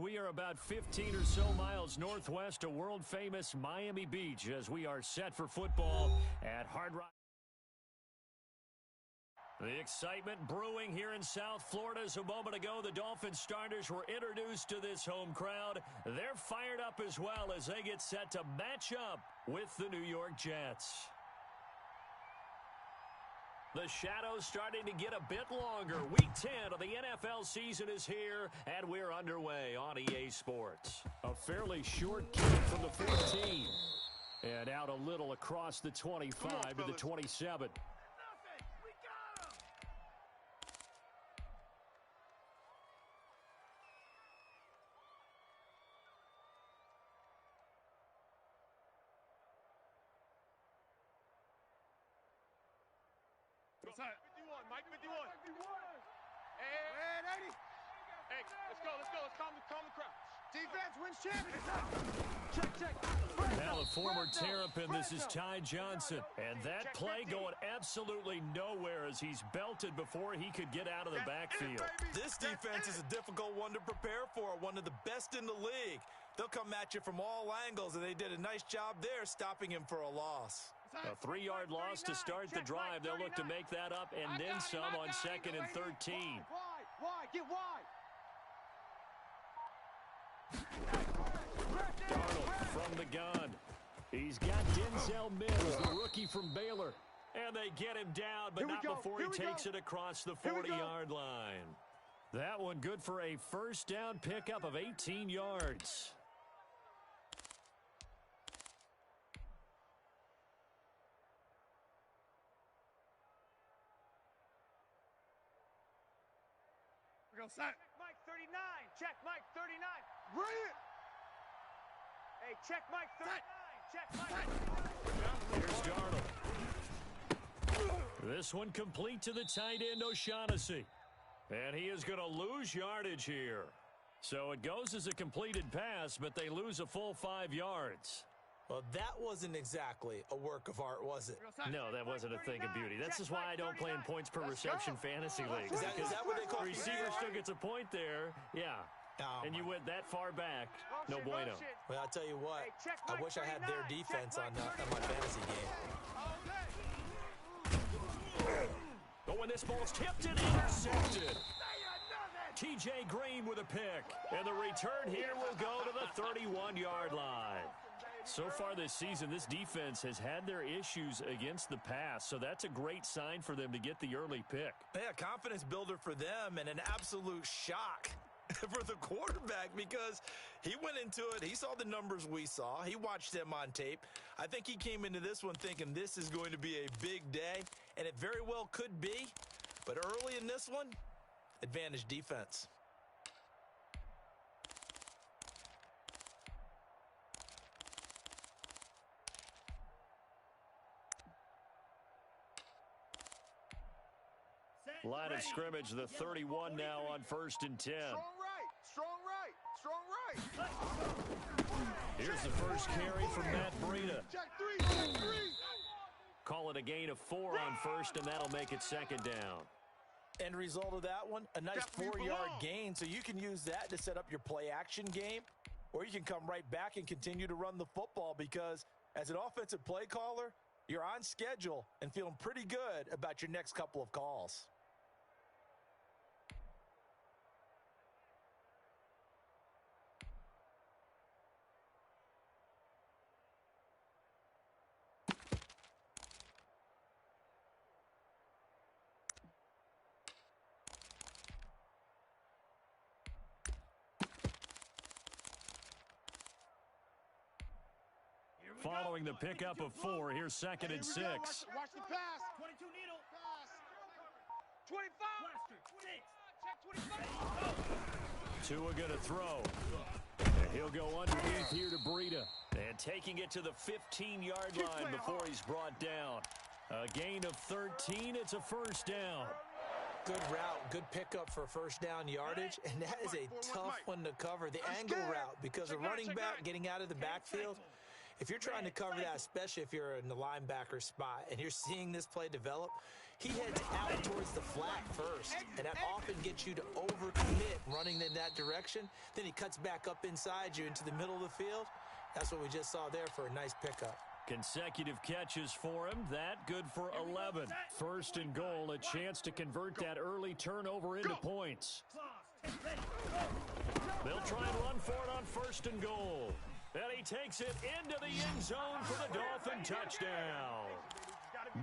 We are about 15 or so miles northwest of world-famous Miami Beach as we are set for football at Hard Rock. The excitement brewing here in South Florida as a moment ago the Dolphins starters were introduced to this home crowd. They're fired up as well as they get set to match up with the New York Jets. The shadows starting to get a bit longer. Week 10 of the NFL season is here, and we're underway on EA Sports. A fairly short kick from the 14. And out a little across the 25 to the 27. Mike 51. Hey, 80. Hey, let's go. Let's calm the crowd. Defense wins championship. Check. Now the former Terrapin, this is Ty Johnson. And that play going absolutely nowhere as he's belted before he could get out of the backfield. This defense is a difficult one to prepare for, one of the best in the league. They'll come at you from all angles, and they did a nice job there stopping him for a loss. A 3-yard loss to start the drive. They'll look to make that up and then some on 2nd and 13. Wide, get wide. Darnold from the gun. He's got Denzel Mims, the rookie from Baylor. And they get him down, but not before he takes it across the 40-yard line. That one good for a first down pickup of 18 yards. Set. Mike 39. Check Mike 39. Bring it. Hey, check Mike 39. Check Mike. Here's Darnold. This one complete to the tight end, O'Shaughnessy. And he is going to lose yardage here. So it goes as a completed pass, but they lose a full 5 yards. Well, that wasn't exactly a work of art, was it? No, that wasn't a thing of beauty. This is why I don't play in points per reception fantasy leagues. Is that what they call receiver still gets a point there? Yeah. Oh, and you went that far back. No bueno. Well, I'll tell you what. I wish I had their defense on my fantasy game. But when this ball's tipped and intercepted. TJ Green with a pick. And the return here will go to the 31-yard line. So far this season, this defense has had their issues against the pass, so that's a great sign for them to get the early pick. Yeah, confidence builder for them and an absolute shock for the quarterback because he went into it. He saw the numbers we saw. He watched them on tape. I think he came into this one thinking this is going to be a big day, and it very well could be. But early in this one, advantage defense. Line of scrimmage, the 31 now on 1st and 10. Strong right. Here's the first carry from Matt Breida. Check three. Call it a gain of 4 on 1st, and that'll make it 2nd down. End result of that one, a nice 4-yard gain, so you can use that to set up your play-action game, or you can come right back and continue to run the football because as an offensive play caller, you're on schedule and feeling pretty good about your next couple of calls. Following the pickup of 4, here's 2nd and 6. Watch the pass. 22 needle. Pass. 25. Check 25. Tua going to throw. And he'll go underneath here to Breida. And taking it to the 15-yard line before he's brought down. A gain of 13. It's a first down. Good route, good pickup for first down yardage, and that is a tough one to cover. The angle route, because a running back getting out of the backfield If you're trying to cover that, especially if you're in the linebacker spot and you're seeing this play develop, he heads out towards the flat first, and that often gets you to overcommit running in that direction. Then he cuts back up inside you into the middle of the field. That's what we just saw there for a nice pickup. Consecutive catches for him. That good for 11. First and goal, a chance to convert that early turnover into points. They'll try and run for it on first and goal. And he takes it into the end zone for the Dolphin touchdown.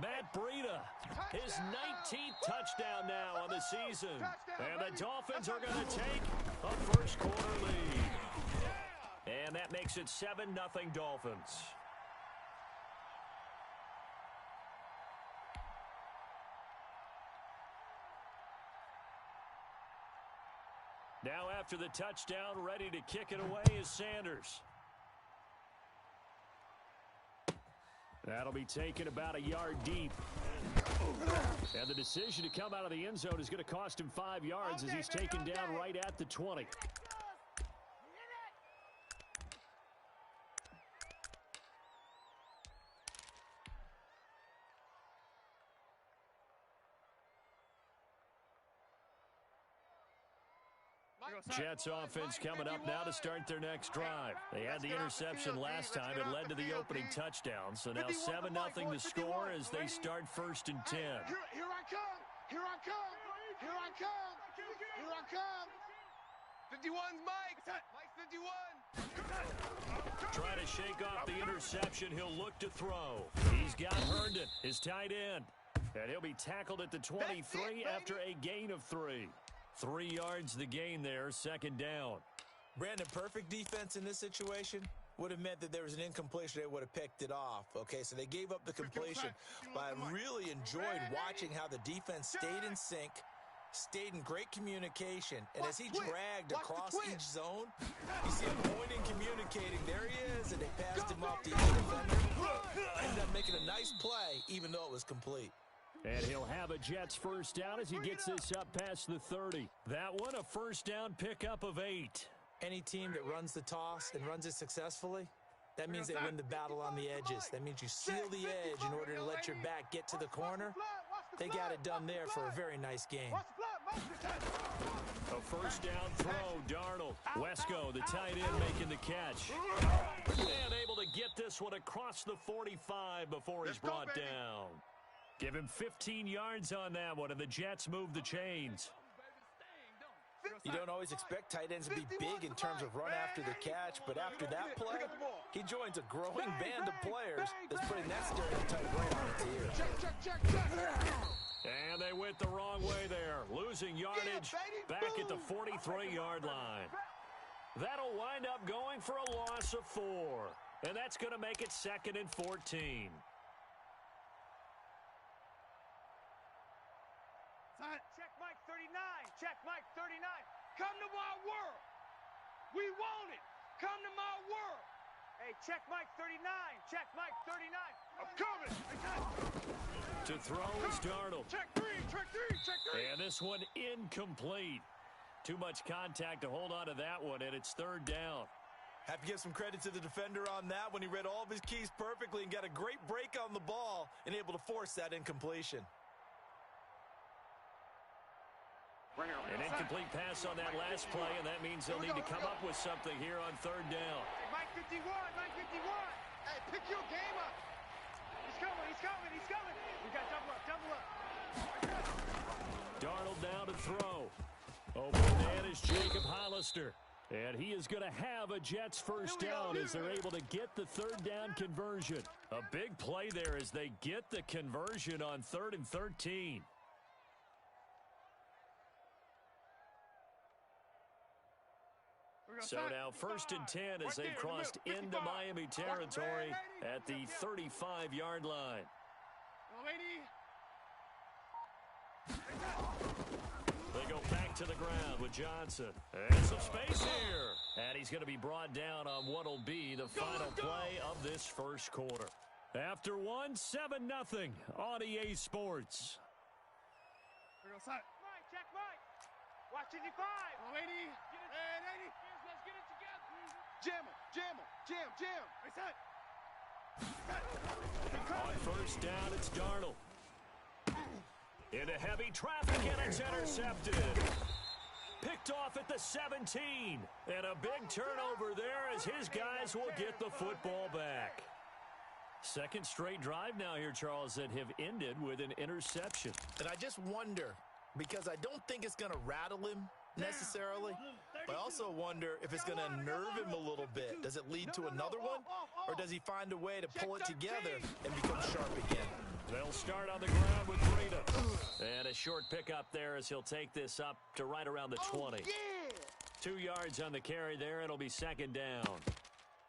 Matt Breida, his 19th touchdown now on the season. And the Dolphins are going to take a first quarter lead. And that makes it 7-0 Dolphins. Now after the touchdown, ready to kick it away is Sanders. That'll be taken about a yard deep. And the decision to come out of the end zone is going to cost him 5 yards as he's taken down right at the 20. Jets offense coming up now to start their next drive. They had the interception last time. It led to the opening touchdown. So now 7-0 the score as they start first and 10. Here I come. Here I come. Here I come. Here I come. 51's Mike. Mike 51. Trying to shake off the interception. He'll look to throw. He's got Herndon, his tight end. And he'll be tackled at the 23 after a gain of 3. 3 yards the gain there, second down. Brandon, perfect defense in this situation would have meant that there was an incompletion. They would have picked it off. Okay, so they gave up the completion. But I really enjoyed watching how the defense stayed in sync, stayed in great communication. And as he dragged across each zone, you see him pointing, communicating. There he is, and they passed him off to each defender. Ended up making a nice play, even though it was complete. And he'll have a Jets first down as he gets this up past the 30. That one, a first down pickup of 8. Any team that runs the toss and runs it successfully, that means they win the battle on the edges. That means you seal the edge in order to let your back get to the corner. They got it done there for a very nice game. A first down throw, Darnold. Wesco, the tight end, making the catch. And able to get this one across the 45 before he's brought down. Give him 15 yards on that one, and the Jets move the chains. You don't always expect tight ends to be big in terms of run after the catch, but after that play, he joins a growing band of players that's putting that stereotype right on its ear. And they went the wrong way there, losing yardage back at the 43-yard line. That'll wind up going for a loss of 4, and that's going to make it 2nd and 14. Check Mike 39. Check Mike 39. Come to my world. We want it. Come to my world. Hey, check Mike 39. Check Mike 39. I'm coming. To throw is Darnold. Check 3. Check 3. Check 3. And this one incomplete. Too much contact to hold on to that one, and it's 3rd down. Have to give some credit to the defender on that when he read all of his keys perfectly and got a great break on the ball and able to force that incompletion. An incomplete pass on that last play, and that means they'll need to come up with something here on 3rd down. Mike 51, Mike 51. Hey, pick your game up. He's coming, he's coming, he's coming. We got double up, double up. Darnold now to throw. Open man is Jacob Hollister. And he is going to have a Jets first down as they're able to get the 3rd down conversion. A big play there as they get the conversion on 3rd and 13. So now 1st and 10 as they've crossed into Miami territory at the 35-yard line. They go back to the ground with Johnson. And some space here. And he's going to be brought down on what will be the final play of this first quarter. After one, 7-0 on EA Sports. Mike, check Mike. Watch 55. 80. And 80. Let's get it together. Jam him, jam him, jam. Reset. On first down, it's Darnold. Into heavy traffic, and it's intercepted. Picked off at the 17. And a big turnover there as his guys will get the football back. Second straight drive now here, Charles, that have ended with an interception. And I just wonder, because I don't think it's going to rattle him necessarily, but I also wonder if it's going to unnerve him a little bit. Does it lead to another one, or does he find a way to pull it together and become sharp again? They'll start on the ground with Breida. And a short pickup there as he'll take this up to right around the 20. 2 yards on the carry there. It'll be second down.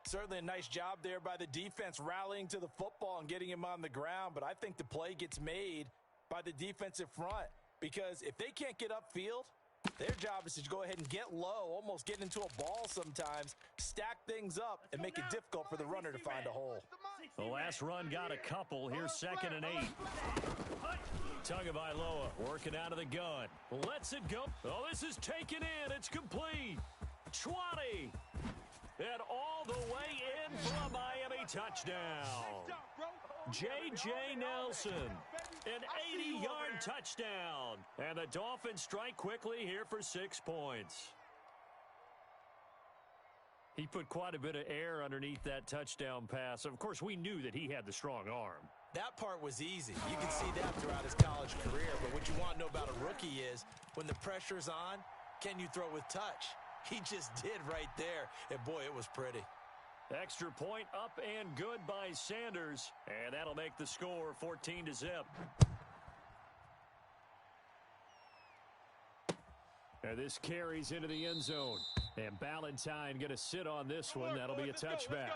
Certainly a nice job there by the defense rallying to the football and getting him on the ground, but I think the play gets made by the defensive front, because if they can't get upfield, their job is to go ahead and get low, almost get into a ball sometimes, stack things up, and make it difficult for the runner to find a hole. The last run got a couple. Here's 2nd and 8. Tagovailoa working out of the gun. Lets it go. Oh, this is taken in. It's complete. 20. And all the way in for a Miami touchdown. J.J. Nelson, an 80-yard touchdown. And the Dolphins strike quickly here for 6 points. He put quite a bit of air underneath that touchdown pass. Of course, we knew that he had the strong arm. That part was easy. You can see that throughout his college career. But what you want to know about a rookie is, when the pressure's on, can you throw with touch? He just did right there. And, boy, it was pretty. Extra point up and good by Sanders. And that'll make the score 14-0. And this carries into the end zone. And Ballantyne going to sit on this one. That'll be a touchback.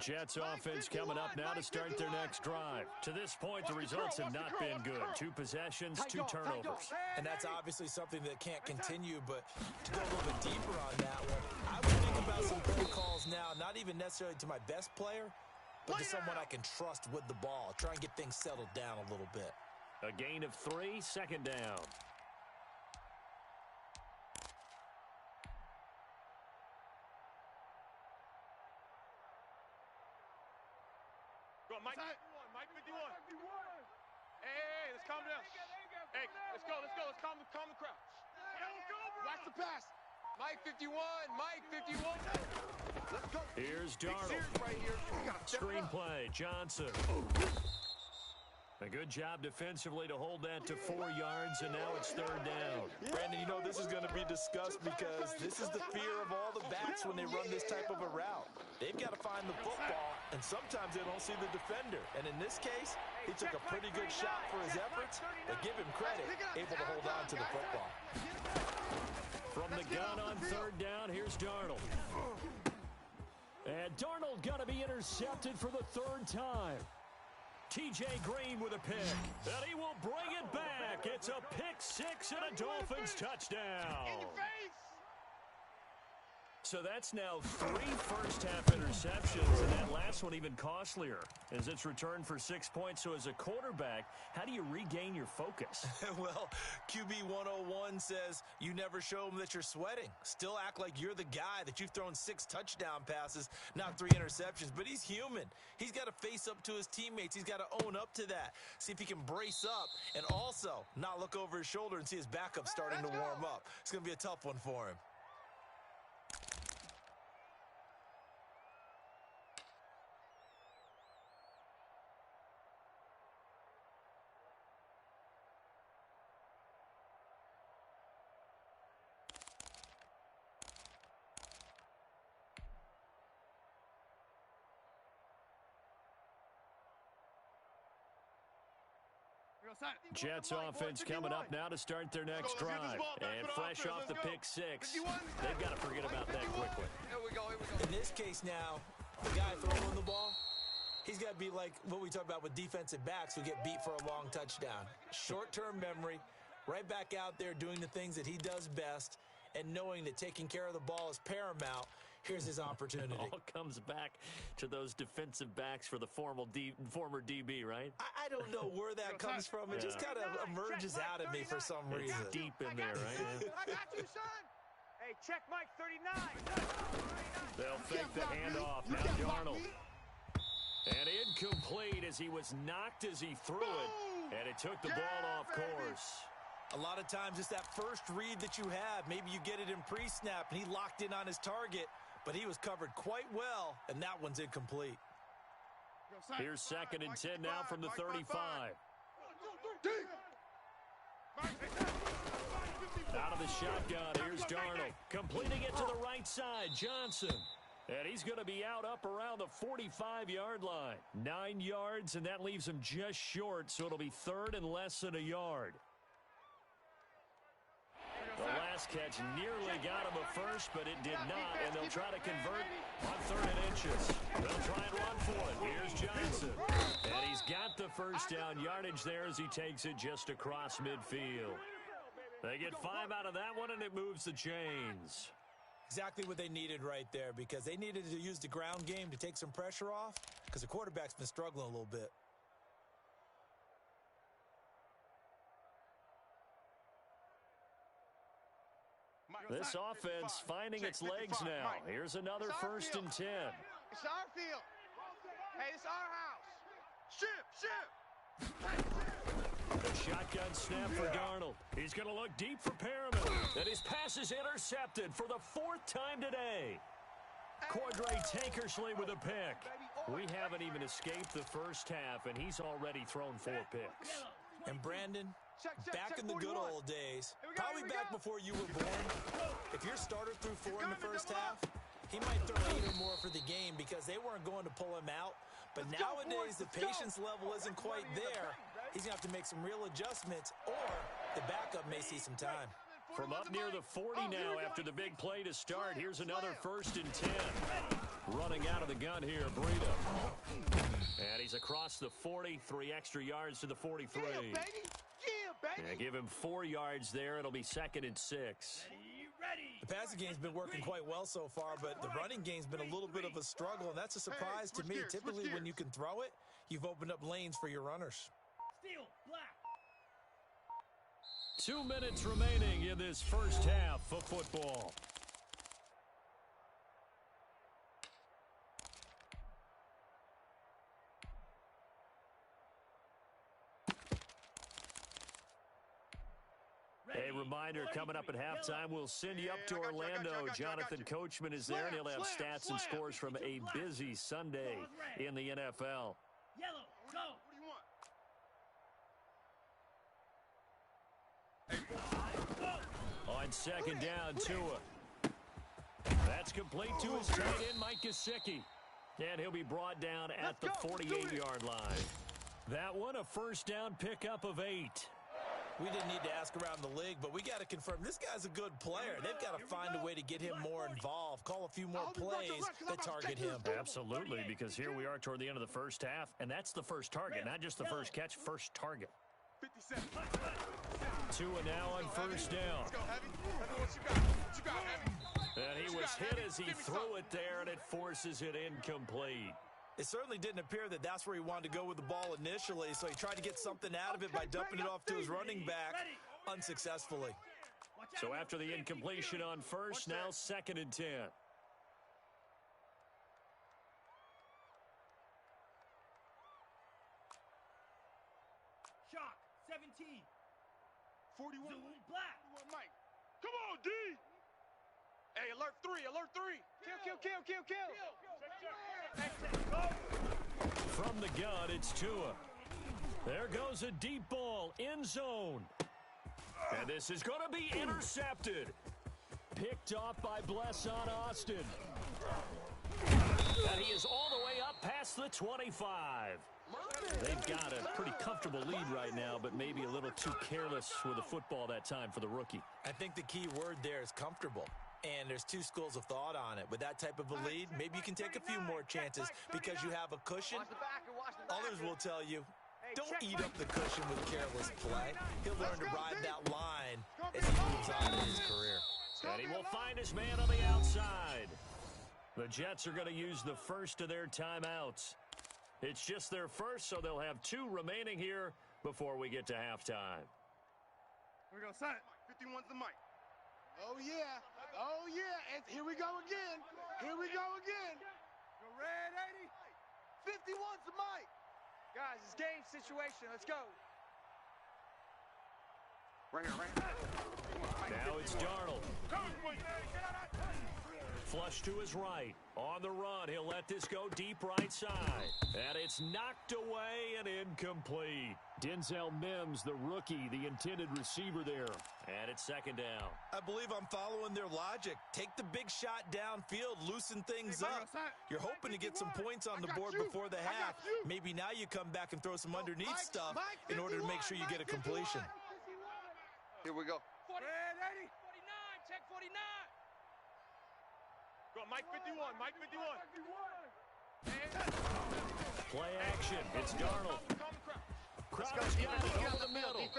Jets offense coming up now to start their next drive. To this point, the results have not been good. 2 possessions, 2 turnovers. And that's obviously something that can't continue, but to go a little bit deeper on that one, I would think about some play calls now, not even necessarily to my best player, but to someone I can trust with the ball. Try and get things settled down a little bit. A gain of 3, second down. Mike 51. Hey, let's calm down. Hey, let's go. Let's calm the crowd. Watch the pass. Mike 51. Let's go. Here's Darnold. Right here. Screenplay, Johnson. A good job defensively to hold that to 4 yards, and now it's third down. Brandon, you know this is going to be discussed because this is the fear of all the backs when they run this type of a route. They've got to find the football, and sometimes they don't see the defender. And in this case, he took a pretty good shot for his efforts, but give him credit, able to hold on to the football. From the gun on third down, here's Darnold. And Darnold going to be intercepted for the 3rd time. T.J. Green with a pick, and he will bring it back. It's a pick 6 and a Dolphins touchdown. So that's now 3 first-half interceptions, and that last one even costlier as it's returned for 6 points. So as a quarterback, how do you regain your focus? Well, QB 101 says you never show them that you're sweating. Still act like you're the guy, that you've thrown 6 touchdown passes, not 3 interceptions. But he's human. He's got to face up to his teammates. He's got to own up to that. See if he can brace up and also not look over his shoulder and see his backup starting to warm up. It's going to be a tough one for him. Jets offense coming up now to start their next drive. And fresh off the pick 6, they've got to forget about that quickly. Here we go. In this case now, the guy throwing the ball, he's got to be like what we talk about with defensive backs who get beat for a long touchdown. Short-term memory, right back out there doing the things that he does best, and knowing that taking care of the ball is paramount. Here's his opportunity. All comes back to those defensive backs for the former DB, right? I don't know where that comes from. It just kind of emerges out of me for some reason. It's deep in there, right? I got you, son. Hey, check Mike 39. They'll fake the handoff. Now Darnold. And incomplete as he was knocked as he threw it. And it took the ball off course. A lot of times it's that first read that you have. Maybe you get it in pre-snap, and he locked in on his target, but he was covered quite well, and that one's incomplete. Here's 2nd and 10 now from the 35. Out of the shotgun, here's Darnold. Completing it to the right side, Johnson. And he's going to be out up around the 45-yard line. 9 yards, and that leaves him just short, so it'll be 3rd and less than a yard. The last catch nearly got him a first, but it did not, and they'll try to convert on 3rd and inches. They'll try and run for it. Here's Johnson. And he's got the first down yardage there as he takes it just across midfield. They get 5 out of that one, and it moves the chains. Exactly what they needed right there, because they needed to use the ground game to take some pressure off, because the quarterback's been struggling a little bit. This offense finding its legs now. Here's another 1st and 10. It's our field. Hey, it's our house. Ship. The shotgun snap for Darnold. He's going to look deep for Perriman. And his pass is intercepted for the 4th time today. Cordray Tankersley with a pick. We haven't even escaped the first half, and he's already thrown 4 picks. And Brandon, back in the good old days, probably back before you were born, if your starter threw 4 in the first half, he might throw 8 or more for the game because they weren't going to pull him out. But nowadays, the patience level isn't quite there. He's going to have to make some real adjustments, or the backup may see some time. From up near the 40 now after the big play to start, here's another 1st and 10. Running out of the gun here, Breida. And he's across the 40, 3 extra yards to the 43. Yeah, give him 4 yards there. It'll be 2nd and 6. The passing game's been working quite well so far, but the running game's been a little bit of a struggle, and that's a surprise to me. Typically, when you can throw it, you've opened up lanes for your runners. 2 minutes remaining in this first half of football. A reminder, coming up at halftime, we'll send you up to Orlando. Jonathan Coachman is there, and he'll have stats and scores from a busy Sunday in the NFL. Yellow, go. On 2nd down, Tua. That's complete to his tight end, Mike Gesicki. And he'll be brought down at the 48-yard line. That one, a first down pickup of 8. We didn't need to ask around the league, but we got to confirm this guy's a good player. They've got to find a way to get him more involved, call a few more plays that target him. Absolutely, because here we are toward the end of the first half, and that's the first target, not just the first catch, first target. Tua now on first down. And he was hit as he threw it there, and it forces it incomplete. It certainly didn't appear that that's where he wanted to go with the ball initially, so he tried to get something out of it by dumping it off to his running back unsuccessfully. So after the incompletion on first, now 2nd and 10. Shock, 17. 41. Black. Mike. Come on, D. Hey, alert 3, alert 3. Kill. From the gun, it's Tua. There goes a deep ball, end zone. And this is going to be intercepted. Picked off by Blesson Austin. And he is all the way up past the 25. They've got a pretty comfortable lead right now, but maybe a little too careless with the football that time for the rookie. I think the key word there is comfortable. And there's 2 schools of thought on it. With that type of a lead, maybe you can take a few more chances because you have a cushion. Others will tell you, don't eat up the cushion with careless play. He'll learn to ride that line as he moves on in his career. And he will find his man on the outside. The Jets are going to use the first of their timeouts. It's just their first, so they'll have 2 remaining here before we get to halftime. Here we go, son. 51's the mic. Oh, yeah. Oh, yeah. And here we go again. Here we go again. Go red 80. 51's the mic. Guys, it's game situation. Let's go. Right here. Now it's Darnold. Flush to his right. On the run, he'll let this go deep right side. And it's knocked away and incomplete. Denzel Mims, the rookie, the intended receiver there. And it's second down. I believe I'm following their logic. Take the big shot downfield, loosen things up. You're hoping to get some points on the board before the half. Maybe now you come back and throw some underneath stuff in order to make sure you get a completion. Here we go. Red 80. 49. Check 49. Go, Mike 51. Mike 51. Play action. It's Darnold. Crowder's got it over the middle.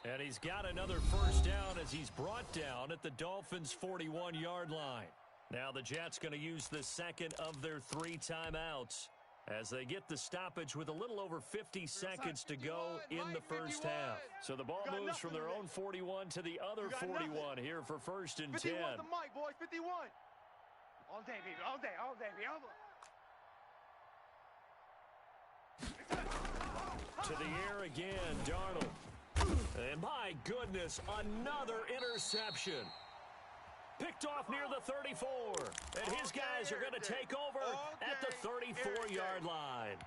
And he's got another first down as he's brought down at the Dolphins' 41-yard line. Now the Jets going to use the second of their 3 timeouts as they get the stoppage with a little over 50 seconds to go in the first half. So the ball moves from their own 41 to the other 41 here for first and 10. 51's the mic, boys. 51. All day, baby. All day. All day, baby. To the air again, Darnold. And my goodness, another interception. Picked off near the 34. And his guys are going to take over at the 34-yard line.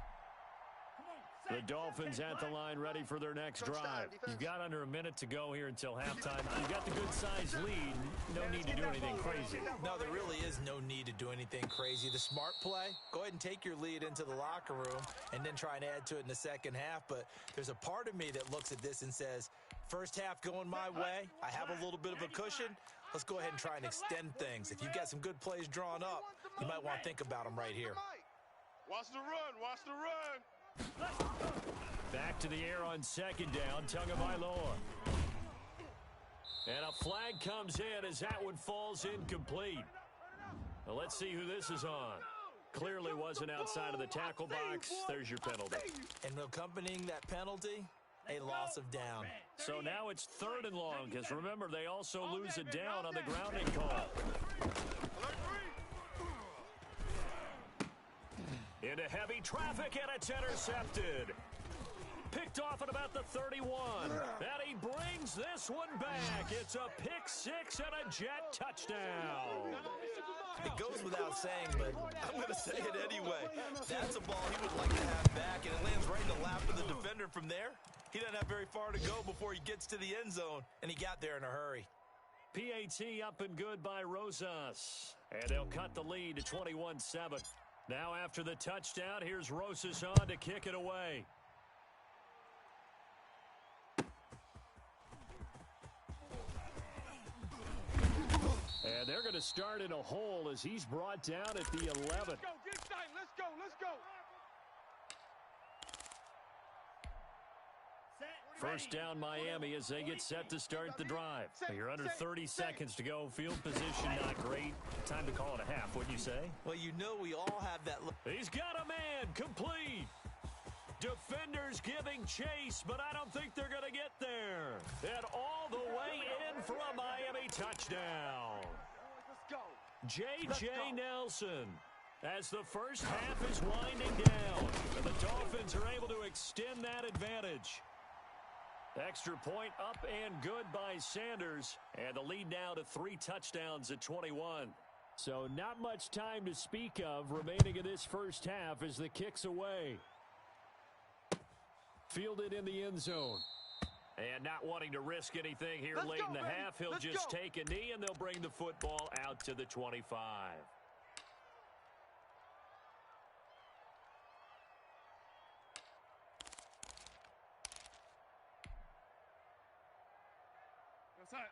The Dolphins at the line ready for their next drive. You've got under a minute to go here until halftime. You've got the good-sized lead. No need to do anything crazy. No, there really is no need to do anything crazy. The smart play, go ahead and take your lead into the locker room and then try and add to it in the second half. But there's a part of me that looks at this and says, first half going my way, I have a little bit of a cushion. Let's go ahead and try and extend things. If you've got some good plays drawn up, you might want to think about them right here. Watch the run. Watch the run. Back to the air on second down, Tagovailoa. And a flag comes in as that one falls incomplete. Well, let's see who this is on. Clearly wasn't outside of the tackle box. There's your penalty. And accompanying that penalty, a loss of down. So now it's 3rd and long, because remember, they also lose it down on the grounding call. Into heavy traffic, and it's intercepted. Picked off at about the 31. And he brings this one back. It's a pick 6 and a Jet touchdown. It goes without saying, but I'm going to say it anyway. That's a ball he would like to have back, and it lands right in the lap of the defender from there. He doesn't have very far to go before he gets to the end zone, and he got there in a hurry. PAT up and good by Rosas. And they'll cut the lead to 21-7. Now after the touchdown, here's Rosas on to kick it away. And they're going to start in a hole as he's brought down at the 11. Let's go. Get excited. Let's go. Let's go. First down Miami as they get set to start the drive. You're under 30 seconds to go. Field position not great. Time to call it a half, wouldn't you say? Well, you know we all have that. He's got a man. Complete. Defenders giving chase, but I don't think they're going to get there. And all the way in for a Miami touchdown. Let's go. J.J. Nelson. As the first half is winding down, and the Dolphins are able to extend that advantage. Extra point up and good by Sanders. And the lead now to 3 touchdowns at 21. So not much time to speak of remaining in this first half as the kick's away. Fielded in the end zone. And not wanting to risk anything here late in the half, he'll just take a knee and they'll bring the football out to the 25.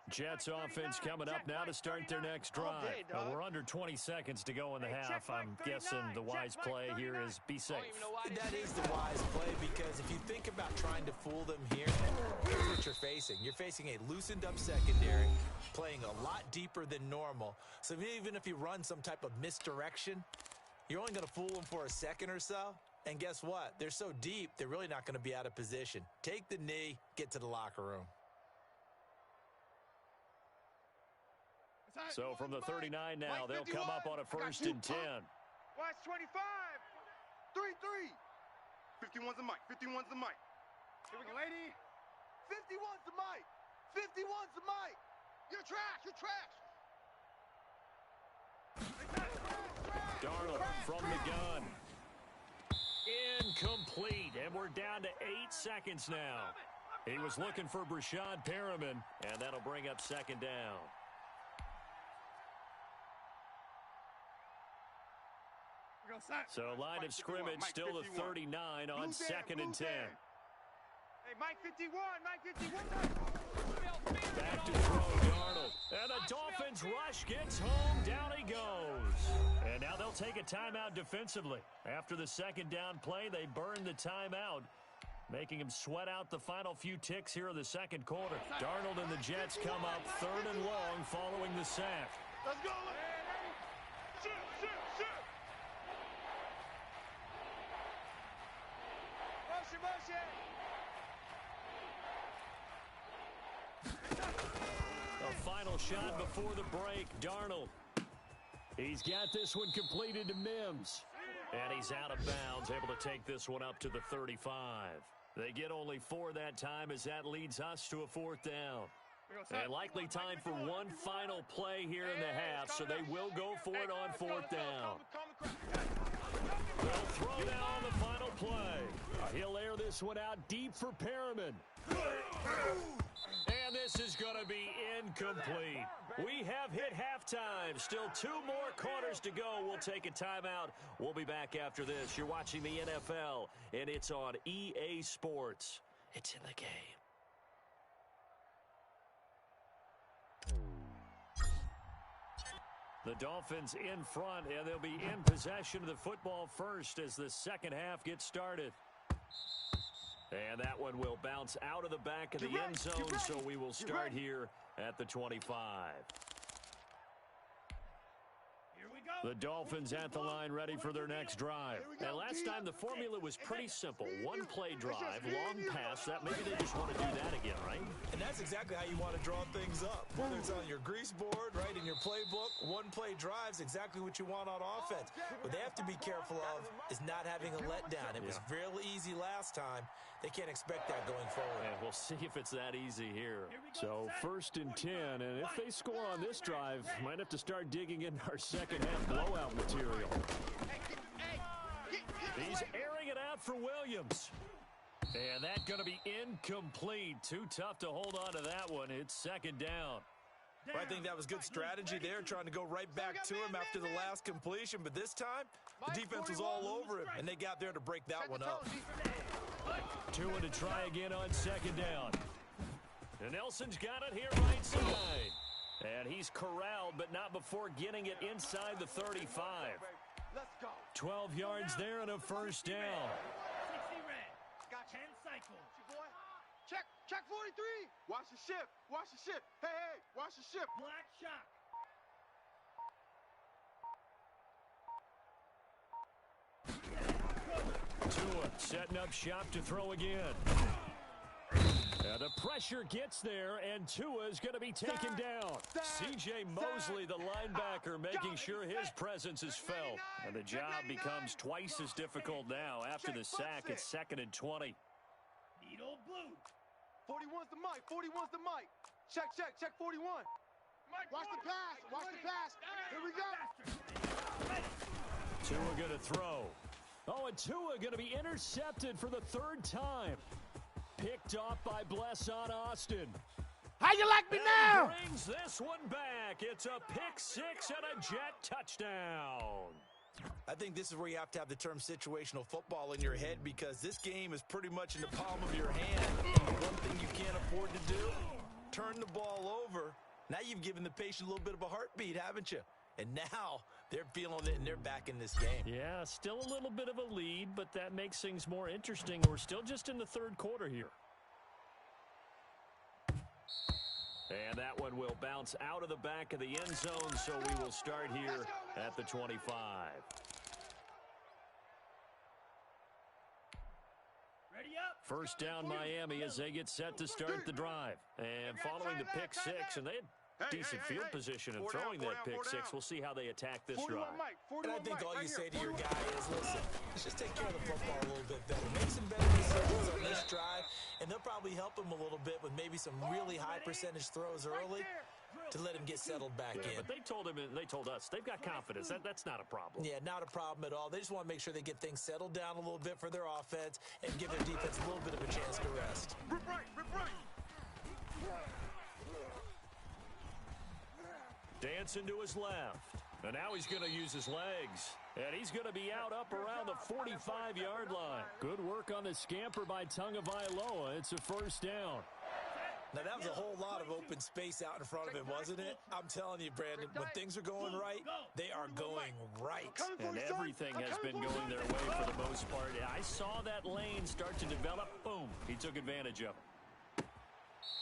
Jets offense coming up now to start their next drive. We're under 20 seconds to go in the half. I'm guessing the wise play here is be safe. That is the wise play, because if you think about trying to fool them here, here's what you're facing. You're facing a loosened up secondary, playing a lot deeper than normal. So even if you run some type of misdirection, you're only going to fool them for a second or so. And guess what? They're so deep, they're really not going to be out of position. Take the knee, get to the locker room. So from the 39 now, they'll come up on a 1st and 10. Watch 25. 3-3. 51's the mic. 51's the mic. Here we go, lady. 51's the mic. 51's the mic. You're trash. You're trash. Darnold from the gun. Incomplete, and we're down to 8 seconds now. He was looking for Brashad Perriman, and that'll bring up 2nd down. So line of scrimmage still the 39 on 2nd and 10. Hey, Mike 51, Mike 51. Back to throw, Darnold. And the Dolphins rush gets home. Down he goes. And now they'll take a timeout defensively. After the 2nd down play, they burn the timeout, making him sweat out the final few ticks here in the 2nd quarter. Darnold and the Jets come up 3rd and long following the sack. Let's go. Shoot, shoot, shoot. Motion, motion. A final shot before the break. Darnold. He's got this one completed to Mims. And he's out of bounds, able to take this one up to the 35. They get only 4 that time as that leads us to a 4th down. And likely time for one final play here in the half, so they will go for it on 4th down. They'll throw down on the final play. He'll air this one out deep for Perriman. And this is going to be incomplete. We have hit halftime. Still 2 more quarters to go. We'll take a timeout. We'll be back after this. You're watching the NFL, and it's on EA Sports. It's in the game. The Dolphins in front, and they'll be in possession of the football first as the 2nd half gets started. And that one will bounce out of the back of the end zone, so we will start here at the 25. The Dolphins at the line ready for their next drive. And last time the formula was pretty simple. 1 play drive, long pass. That maybe they just want to do that again, right? And that's exactly how you want to draw things up. Whether it's on your grease board, right, in your playbook, 1 play drive is exactly what you want on offense. What they have to be careful of is not having a letdown. It was real easy last time. They can't expect that going forward. And we'll see if it's that easy here. So 1st and 10, and if they score on this drive, might have to start digging in our 2nd half blowout material. He's airing it out for Williams. And that's going to be incomplete. Too tough to hold on to that one. It's 2nd down. Well, I think that was good strategy there, trying to go right back to him after the last completion. But this time, the defense was all over him, and they got there to break that one up. Tua to try again on 2nd down. And Nelson's got it here right side. And he's corralled, but not before getting it inside the 35. 12 yards there and a 1st down. Check 43. Watch the ship. Watch the ship. Hey, hey, watch the ship. Black shock. Tua setting up shop to throw again. And the pressure gets there, and Tua is going to be taken down. C.J. Mosley, the linebacker, making sure his presence is felt. And the job becomes twice as difficult now. After the sack, it's 2nd and 20. Needle blue. 41's the mic. 41's the mic. Check 41. Watch the pass. Watch the pass. Here we go. Tua going to throw. Oh, and Tua going to be intercepted for the 3rd time. Picked off by Blesson Austin. How you like me now? Brings this one back. It's a pick 6 and a Jet touchdown. I think this is where you have to have the term situational football in your head, because this game is pretty much in the palm of your hand. And one thing you can't afford to do turn the ball over. Now you've given the patient a little bit of a heartbeat, haven't you? And now they're feeling it, and they're back in this game. Yeah, still a little bit of a lead, but that makes things more interesting. We're still just in the third quarter here. And that one will bounce out of the back of the end zone, so we will start here at the 25. First down, Miami, as they get set to start the drive. And following the pick six, and they had decent field position in throwing that pick six. We'll see how they attack this drive. And I think all you say to your guy is, listen, let's just take care of the football a little bit better. Make some better decisions on this drive, and they'll probably help him a little bit with maybe some really high percentage throws early to let him get settled back in. But they told him, and they told us, they've got confidence. That's not a problem. Yeah, not a problem at all. They just want to make sure they get things settled down a little bit for their offense and give their defense a little bit of a chance to rest. Rip right, rip right. Dancing to his left. And now he's going to use his legs. And he's going to be out up around the 45-yard line. Good work on the scamper by Tagovailoa. It's a first down. Now, that was a whole lot of open space out in front of him, wasn't it? I'm telling you, Brandon, when things are going right, they are going right. And everything has been going their way for the most part. I saw that lane start to develop. Boom. He took advantage of it.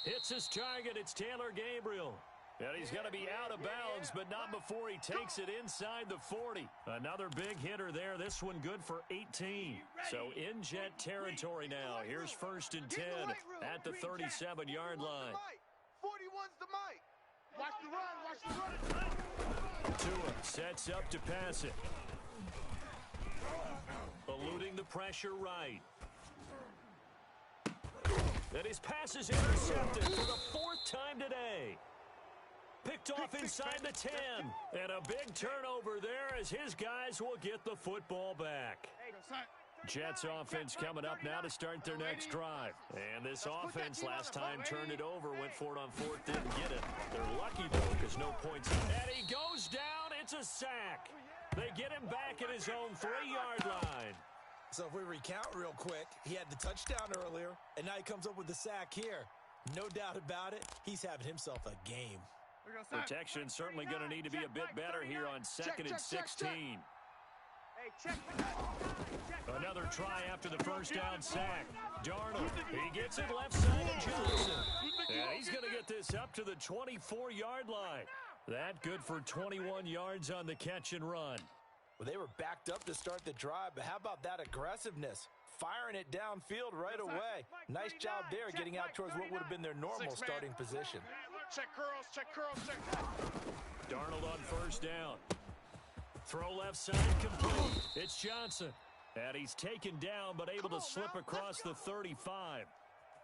Hits his target. It's Taylor Gabriel. And he's going to be out of bounds, but not before he takes it inside the 40. Another big hitter there. This one good for 18. So in jet territory now. Here's first and 10 at the 37-yard line. 41's the mic. Watch the run, watch the run. Tua sets up to pass it. Eluding the pressure right. And his pass is intercepted for the fourth time today. Picked off inside the 10. And a big turnover there as his guys will get the football back. Jets offense coming up now to start their next drive. And this offense last time turned it over, went for it on fourth, didn't get it. They're lucky, though, because no points. And he goes down. It's a sack. They get him back at his own 3-yard line. So if we recount real quick, he had the touchdown earlier, and now he comes up with the sack here. No doubt about it, he's having himself a game. Protection certainly going to need to be a bit better here on 2nd and 16. Another try after the first down sack. Darnold, he gets it left side to Johnson. And he's going to get this up to the 24-yard line. That good for 21 yards on the catch and run. Well, they were backed up to start the drive, but how about that aggressiveness? Firing it downfield right away. Nice job there getting out towards what would have been their normal starting position. Check curls, check curls, check. Darnold on first down. Throw left side complete. It's Johnson. And he's taken down but able to slip across the 35.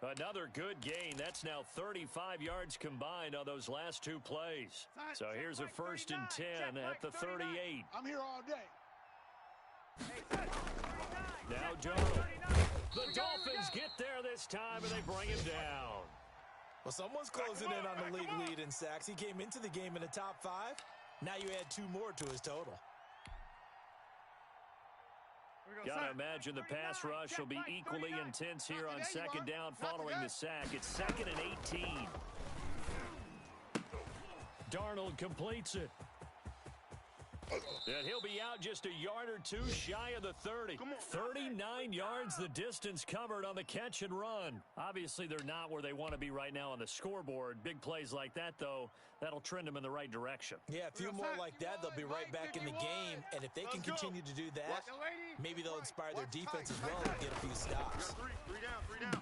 Another good gain. That's now 35 yards combined on those last two plays. So here's a first and 10 at the 38. I'm here all day. Now Darnold. The Dolphins get there this time and they bring him down. Well, someone's closing in on the league lead in sacks. He came into the game in the top 5. Now you add 2 more to his total. Gotta imagine the pass rush will be equally intense here on second down following the sack. It's 2nd and 18. Darnold completes it. And he'll be out just a yard or two shy of the 30. 39 yards the distance covered on the catch and run. Obviously, they're not where they want to be right now on the scoreboard. Big plays like that, though, that'll trend them in the right direction. Yeah, a few more like that, they'll be right back in the game. And if they can continue to do that, maybe they'll inspire their defense as well and get a few stops. Three down.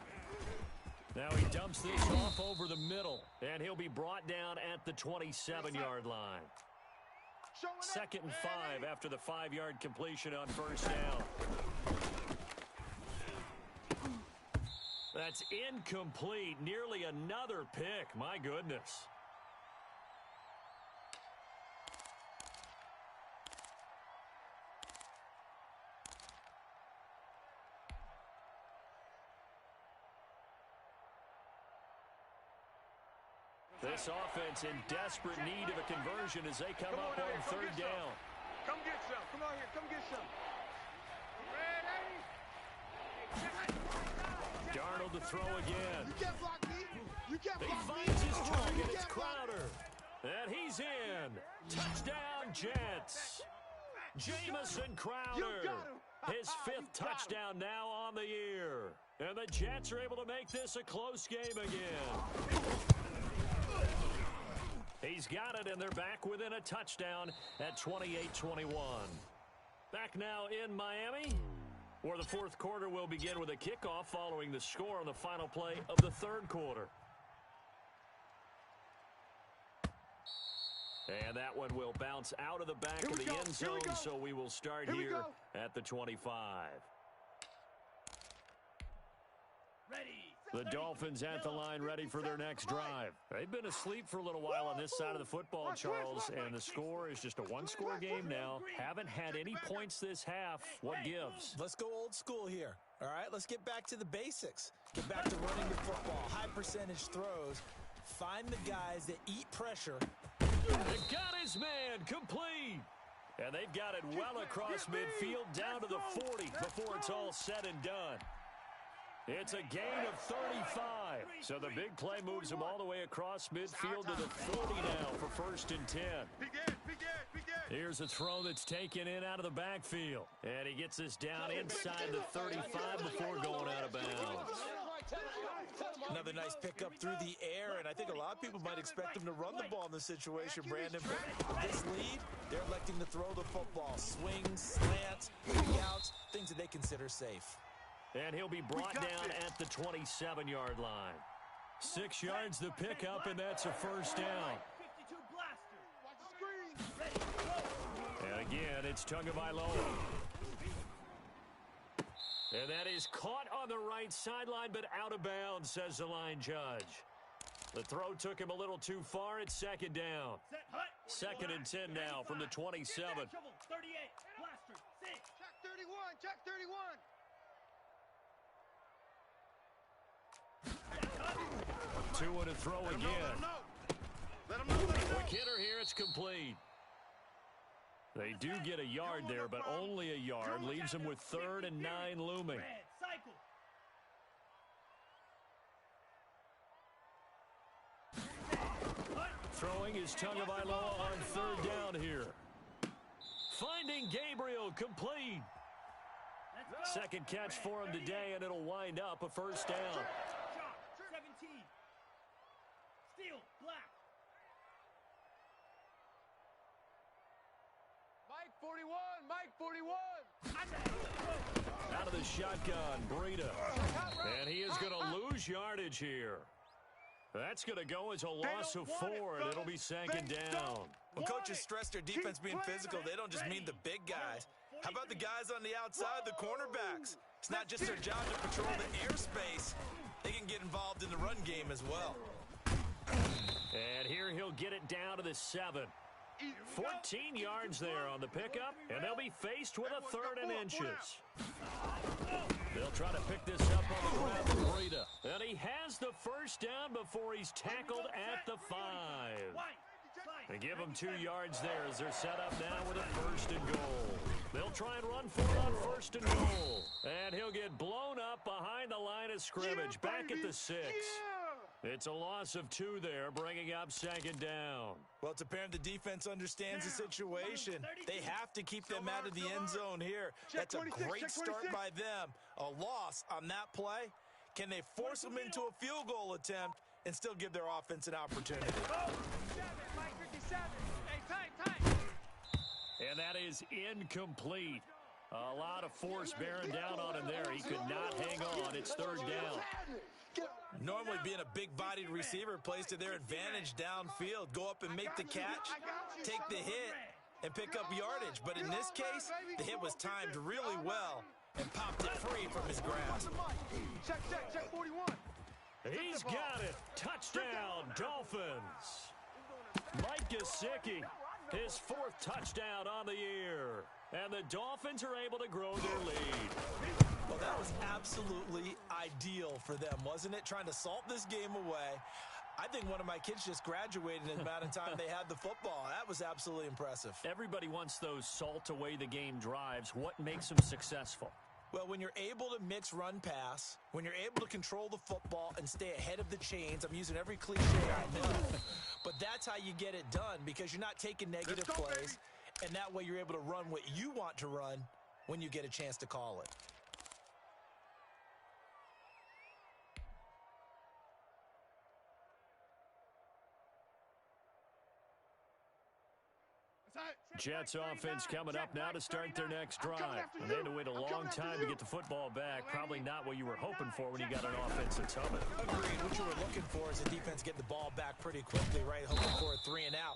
Now he dumps this off over the middle. And he'll be brought down at the 27-yard line. 2nd and 5 after the 5-yard completion on first down. That's incomplete. Nearly another pick. My goodness. This offense in desperate need of a conversion as they come up on third down. Come get some. Come on here. Come get some. Darnold to throw again. You can't block me. You can't He block me. finds his target. You It's can't block me. Crowder. And he's in. Touchdown, Jets. Jamison Crowder. His fifth touchdown now on the year. And the Jets are able to make this a close game again. He's got it, and they're back within a touchdown at 28-21. Back now in Miami, where the fourth quarter will begin with a kickoff following the score on the final play of the third quarter. And that one will bounce out of the back of the end zone, so we will start here at the 25. The Dolphins at the line, ready for their next drive. They've been asleep for a little while on this side of the football, Charles, and the score is just a one-score game now. Haven't had any points this half. What gives? Let's go old school here. All right, let's get back to the basics. Get back to running the football, high percentage throws. Find the guys that eat pressure. They got his man complete. And they've got it well across midfield down to the 40 before it's all said and done. It's a gain of 35. So the big play moves him all the way across midfield to the 40 now for 1st and 10. Here's a throw that's taken in out of the backfield. And he gets this down inside the 35 before going out of bounds. Another nice pickup through the air, and I think a lot of people might expect him to run the ball in this situation, Brandon. But this lead, they're electing to throw the football. Swings, slants, outs, things that they consider safe. And he'll be brought down at the 27-yard line. 6 yards the pickup, and that's a first down. And again, it's Tagovailoa. And that is caught on the right sideline, but out of bounds, says the line judge. The throw took him a little too far. It's 2nd down. 2nd and 10 now from the 27. 38, blaster, 6. Check 31, check 31. Two and a throw again. Quick hitter here, it's complete. They do get a yard there, but only a yard. Leaves them with 3rd and 9 looming. Throwing is Tagovailoa on 3rd down here. Finding Gabriel, complete. 2nd catch for him today, and it'll wind up a first down. 17. Steal, black. Mike 41, Mike 41. Out of the shotgun, Breida. And he is going to lose yardage here. That's going to go as a loss of 4, and it'll be 2nd down. When coaches stress their defense being physical, they don't just mean the big guys. How about the guys on the outside, the cornerbacks? It's not just their job to patrol the airspace. They can get involved in the run game as well. And here he'll get it down to the 7. 14 yards there on the pickup, and they'll be faced with a 3rd and inches. They'll try to pick this up on the ground with Breida. And he has the first down before he's tackled at the 5. They give him 2 yards there as they're set up now with a 1st and goal. They'll try and run for it on 1st and goal. And he'll get blown up behind the line of scrimmage, back at the 6. It's a loss of 2 there, bringing up 2nd down. Well, it's apparent the defense understands the situation. They have to keep them out of the end zone here. That's a great start by them. A loss on that play. Can they force them into a field goal attempt and still give their offense an opportunity? And that is incomplete. A lot of force bearing down on him there. He could not hang on. It's 3rd down. Normally being a big-bodied receiver plays to their advantage downfield. Go up and make the catch, take the hit, and pick up yardage. But in this case, the hit was timed really well and popped it free from his grasp. Check 41. He's got it. Touchdown, Dolphins. Mike Gesicki, his 4th touchdown on the year. And the Dolphins are able to grow their lead. Well, that was absolutely ideal for them, wasn't it? Trying to salt this game away. I think one of my kids just graduated in the amount of time they had the football. That was absolutely impressive. Everybody wants those salt away the game drives. What makes them successful? Well, when you're able to mix run-pass, when you're able to control the football and stay ahead of the chains, I'm using every cliche I know, but that's how you get it done because you're not taking negative plays, and that way you're able to run what you want to run when you get a chance to call it. Jets offense coming up now to start their next drive. And they had to wait a long time to get the football back. Probably not what you were hoping for when you got an offense that's humming. Agreed. What you were looking for is the defense get the ball back pretty quickly, right? Hoping for a 3 and out.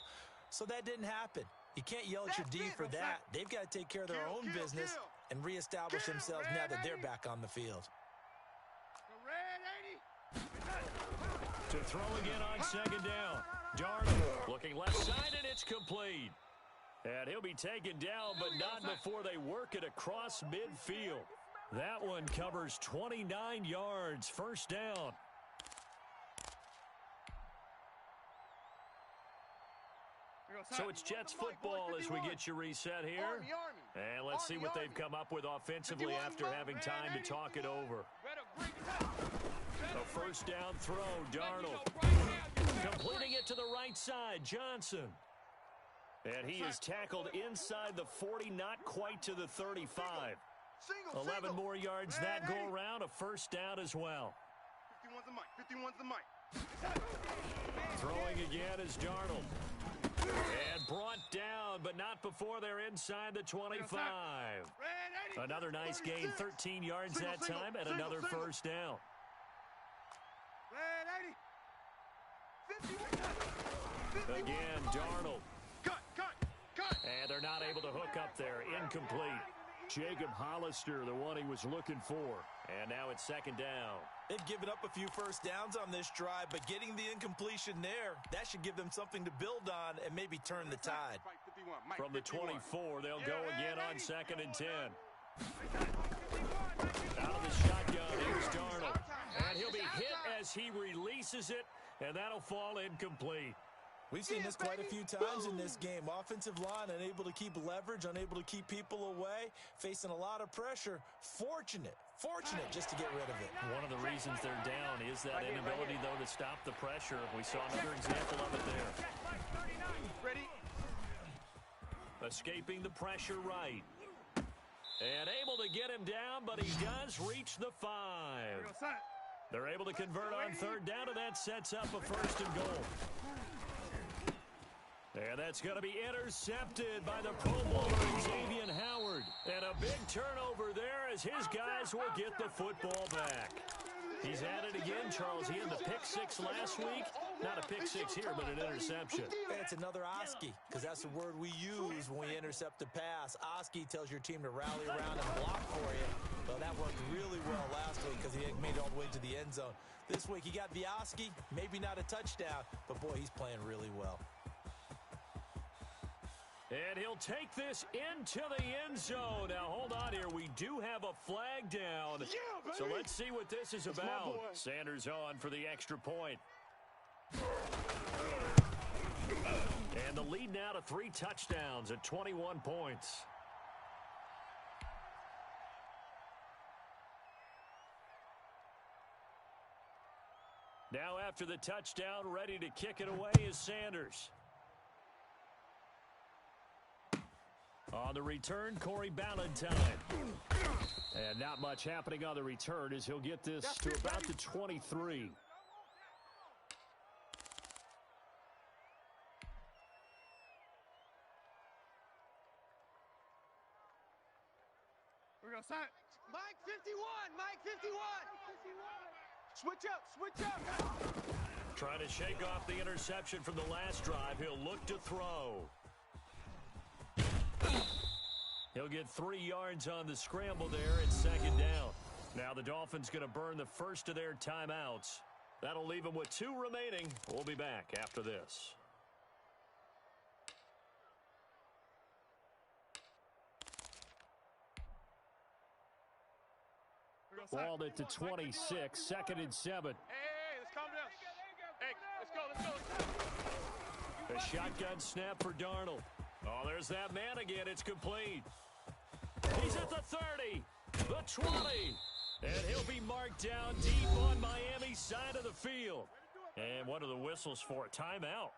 So that didn't happen. You can't yell at your D for that. They've got to take care of their own business and reestablish themselves now that they're back on the field. To throw again on second down. Darnold looking left side, and it's complete. And he'll be taken down, but not before they work it across midfield. That one covers 29 yards, first down. So it's Jets football as we get you reset here. And let's see what they've come up with offensively after having time to talk it over. A first down throw, Darnold. Completing it to the right side, Johnson. And he is tackled inside the 40, not quite to the 35. 11 more yards that go around, a first down as well. 51's the mic. Throwing again is Darnold. And brought down, but not before they're inside the 25. Another nice gain, 13 yards that time, and another first down. Again, Darnold. And they're not able to hook up there. Incomplete. Jacob Hollister, the one he was looking for. And now it's second down. They've given up a few first downs on this drive, but getting the incompletion there, that should give them something to build on and maybe turn the tide. From the 24, they'll go again on second and 10. Out of the shotgun, here's Darnold. And he'll be hit as he releases it, and that'll fall incomplete. We've seen this quite a few times in this game. Offensive line unable to keep leverage, unable to keep people away, facing a lot of pressure. Fortunate just to get rid of it. One of the reasons they're down is that inability, though, to stop the pressure. We saw another example of it there. Escaping the pressure right. And able to get him down, but he does reach the 5. They're able to convert on third down, and that sets up a first and goal. And that's going to be intercepted by the Pro Bowler Xavier Howard. And a big turnover there as his guys will get the football back. He's at it again, Charles. He had the pick 6 last week. Not a pick 6 here, but an interception. And it's another Oski, because that's the word we use when we intercept a pass. Oski tells your team to rally around and block for you. Well, that worked really well last week because he made it all the way to the end zone. This week he got the Oski, maybe not a touchdown, but boy, he's playing really well. And he'll take this into the end zone. Now, hold on here. We do have a flag down. Yeah, so let's see what this is about. Sanders on for the extra point. And the lead now to 3 touchdowns at 21 points. Now after the touchdown, ready to kick it away is Sanders. On the return, Corey Ballantyne. And not much happening on the return as he'll get this to about the 23. We're going to sign. Mike 51! Mike 51! Switch up! Trying to shake off the interception from the last drive. He'll look to throw. He'll get 3 yards on the scramble there at second down. Now the Dolphins going to burn the first of their timeouts. That'll leave them with 2 remaining. We'll be back after this. Ball at the 26, second and 7. Hey, let's calm down. Hey, let's go. A shotgun snap for Darnold. Oh, there's that man again. It's complete. He's at the 30. The 20. And he'll be marked down deep on Miami's side of the field. And what are the whistles for? Timeout.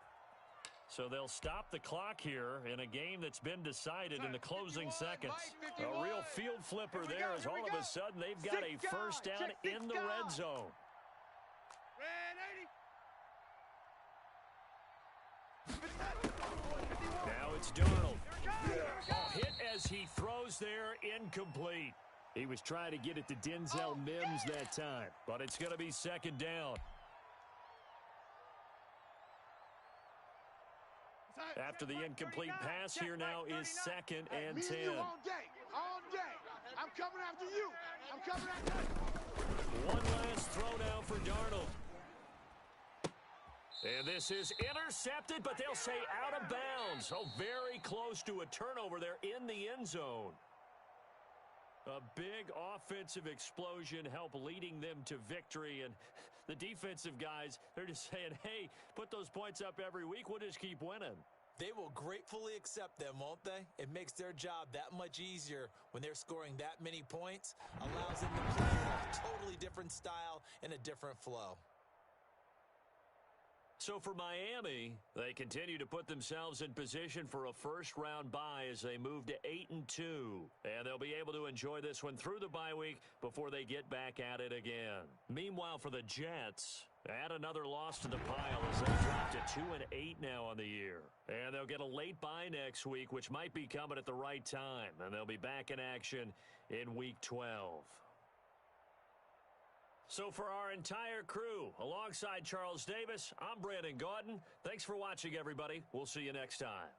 So they'll stop the clock here in a game that's been decided in the closing seconds. A real field flipper there as all of a sudden they've got a first down in the red zone. Now it's Darnold. Hit as he throws there, incomplete. He was trying to get it to Denzel Mims that time, but it's going to be second down. After the incomplete pass, here now is 2nd and 10. All day. I'm coming after you. I'm coming after you. One last throw now for Darnold. And this is intercepted, but they'll say out of bounds. Oh, very close to a turnover there in the end zone. A big offensive explosion helped leading them to victory. And the defensive guys, they're just saying, hey, put those points up every week. We'll just keep winning. They will gratefully accept them, won't they? It makes their job that much easier when they're scoring that many points. Allows them to play a totally different style and a different flow. So for Miami, they continue to put themselves in position for a first-round bye as they move to 8-2. And they'll be able to enjoy this one through the bye week before they get back at it again. Meanwhile, for the Jets, add another loss to the pile as they drop to 2-8 now on the year. And they'll get a late bye next week, which might be coming at the right time. And they'll be back in action in Week 12. So for our entire crew, alongside Charles Davis, I'm Brandon Gaudin. Thanks for watching, everybody. We'll see you next time.